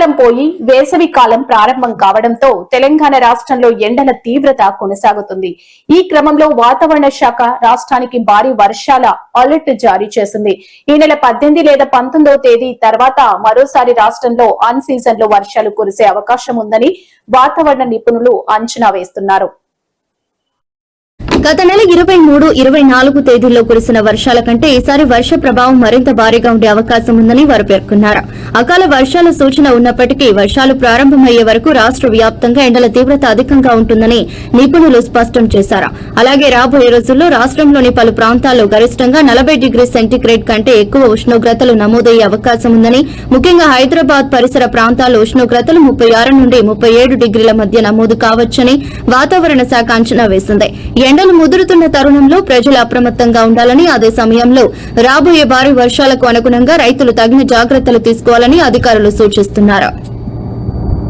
చలికాలం పోయి వేసవి కాలం ప్రారంభం కావడంతో తెలంగాణ రాష్ట్రంలో ఎండల తీవ్రత కొనసాగుతుంది. ఈ క్రమంలో వాతావరణ శాఖ రాష్ట్రానికి భారీ వర్షాల అలర్ట్ జారీ చేసింది. ఈ నెల 18 లేదా 19వ తేదీ తర్వాత మరోసారి రాష్ట్రంలో అన్ సీజన్ లో వర్షాలు కురిసే అవకాశం ఉందని వాతావరణ నిపుణులు అంచనా వేస్తున్నారు. గత నెల 23, 24 తేదీల్లో కురిసిన వర్షాల కంటే ఈసారి వర్ష ప్రభావం మరింత భారీగా ఉండే అవకాశం ఉందని వారు పేర్కొన్నారు. అకాల వర్షాల సూచన ఉన్నప్పటికీ వర్షాలు ప్రారంభమయ్యే వరకు రాష్ట్ర వ్యాప్తంగా ఎండల తీవ్రత అధికంగా ఉంటుందని నిపుణులు స్పష్టం చేశారు. అలాగే రాబోయే రోజుల్లో రాష్ట్రంలోని పలు ప్రాంతాల్లో గరిష్టంగా 40 డిగ్రీ సెంటీగ్రేడ్ కంటే ఎక్కువ ఉష్ణోగ్రతలు నమోదయ్యే అవకాశం ఉందని, ముఖ్యంగా హైదరాబాద్ పరిసర ప్రాంతాల్లో ఉష్ణోగ్రతలు 36 నుండి 37 డిగ్రీల మధ్య నమోదు కావచ్చని వాతావరణ శాఖ అంచనా వేసింది. ఎండలు ముదురుతున్న తరుణంలో ప్రజలు అప్రమత్తంగా ఉండాలని, అదే సమయంలో రాబోయే భారీ వర్షాలకు అనుగుణంగా రైతులు తగిన జాగ్రత్తలు తీసుకోవాలని అధికారులు సూచిస్తున్నారు.